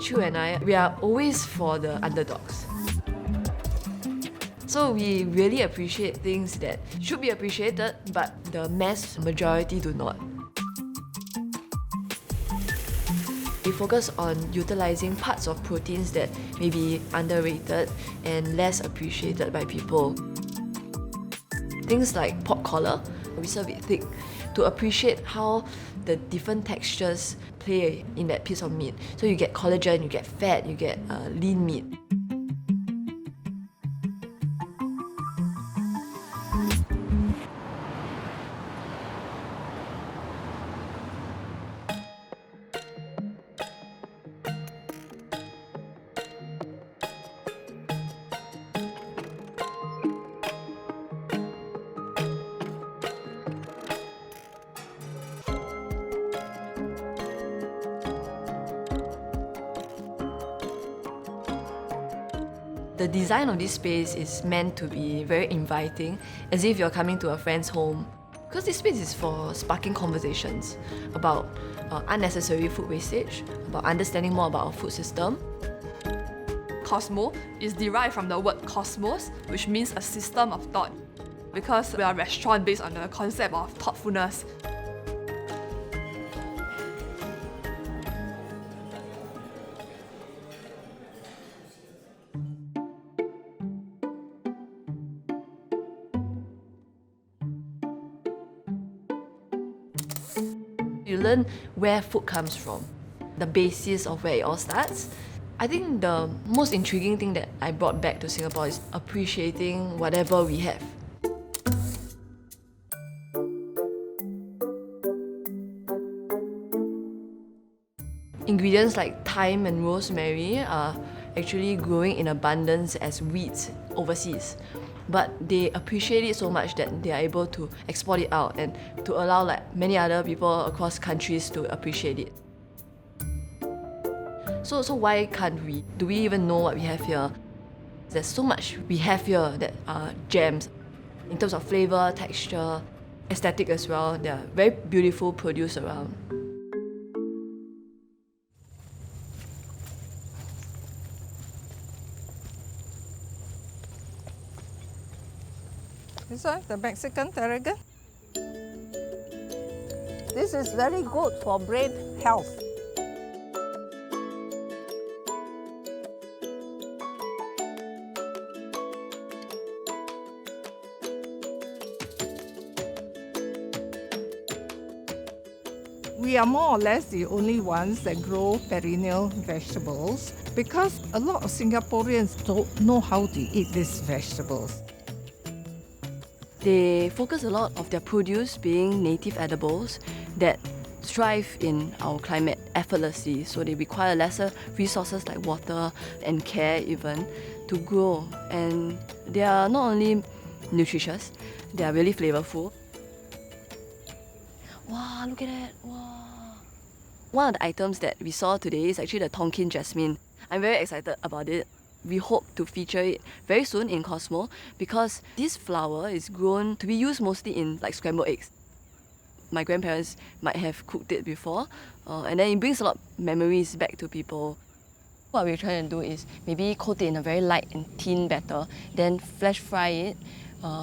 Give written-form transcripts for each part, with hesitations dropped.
Chu and I, we are always for the underdogs. So we really appreciate things that should be appreciated, but the mass majority do not. We focus on utilising parts of proteins that may be underrated and less appreciated by people. Things like pork collar, we serve it thick to appreciate how the different textures play in that piece of meat. So you get collagen, you get fat, you get lean meat. The design of this space is meant to be very inviting, as if you're coming to a friend's home. Because this space is for sparking conversations about unnecessary food wastage, about understanding more about our food system. Kausmo is derived from the word cosmos, which means a system of thought, because we are a restaurant based on the concept of thoughtfulness. You learn where food comes from, the basis of where it all starts. I think the most intriguing thing that I brought back to Singapore is appreciating whatever we have. Ingredients like thyme and rosemary are actually growing in abundance as weeds overseas. But they appreciate it so much that they are able to export it out and to allow like many other people across countries to appreciate it. So why can't we? Do we even know what we have here? There's so much we have here that are gems in terms of flavor, texture, aesthetic as well. There are very beautiful produce around. This one, the Mexican tarragon. This is very good for brain health. We are more or less the only ones that grow perennial vegetables because a lot of Singaporeans don't know how to eat these vegetables. They focus a lot of their produce being native edibles that thrive in our climate effortlessly, so they require lesser resources like water and care even to grow. And they are not only nutritious, they are really flavorful. Wow, look at that! Wow. One of the items that we saw today is actually the Tonkin jasmine. I'm very excited about it. We hope to feature it very soon in Kausmo because this flower is grown to be used mostly in like scrambled eggs. My grandparents might have cooked it before, and then it brings a lot of memories back to people. What we're trying to do is maybe coat it in a very light and thin batter, then flash fry it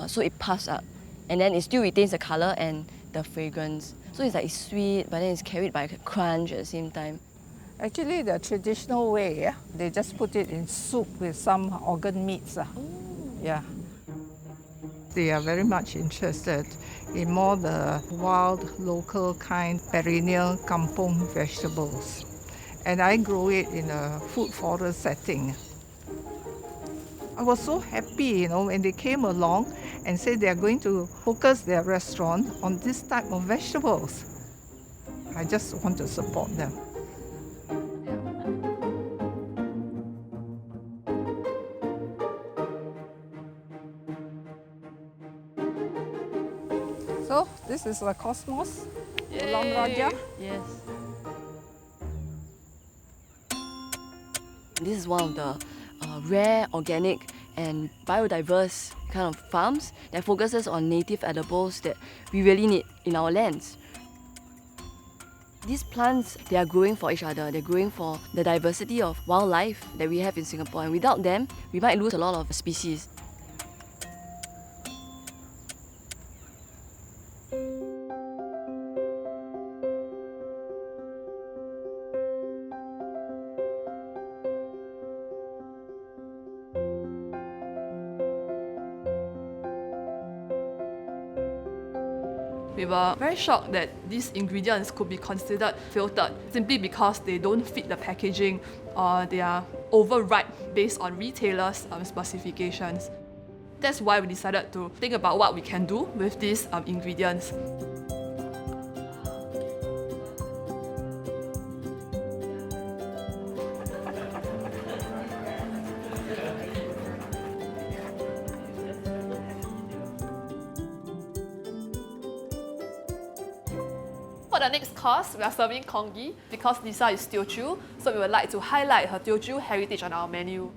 so it puffs up, and then it still retains the color and the fragrance. So it's like sweet, but then it's carried by a crunch at the same time. Actually, the traditional way, yeah, they just put it in soup with some organ meats. Yeah. They are very much interested in more the wild, local kind, perennial kampung vegetables. And I grow it in a food forest setting. I was so happy, when they came along and said they are going to focus their restaurant on this type of vegetables. I just want to support them. So this is the Cosmos, Ulam Raja. Yes. This is one of the rare, organic and biodiverse kind of farms that focuses on native edibles that we really need in our lands. These plants, they are growing for each other. They're growing for the diversity of wildlife that we have in Singapore. And without them, we might lose a lot of species. We were very shocked that these ingredients could be considered filtered simply because they don't fit the packaging or they are overripe based on retailers' specifications. That's why we decided to think about what we can do with these ingredients. For the next course, we are serving Congee because Lisa is Teochew, so we would like to highlight her Teochew heritage on our menu.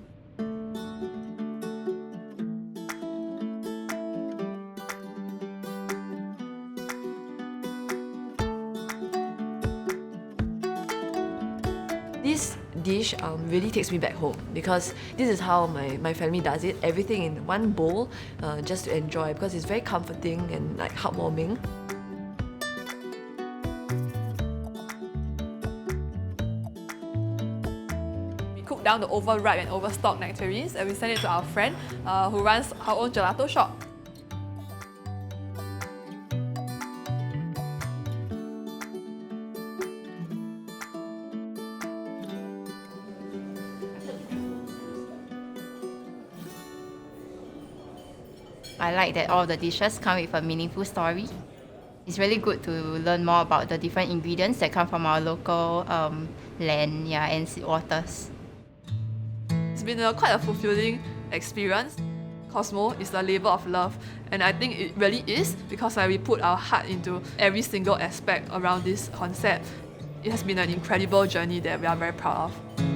This dish really takes me back home because this is how my family does it. Everything in one bowl just to enjoy because it's very comforting and like heartwarming. Cook down the overripe and overstocked nectarines and we send it to our friend who runs her own gelato shop. I like that all the dishes come with a meaningful story. It's really good to learn more about the different ingredients that come from our local land, and sea waters. It's been quite a fulfilling experience. Kausmo is the labor of love, and I think it really is because we put our heart into every single aspect around this concept. It has been an incredible journey that we are very proud of.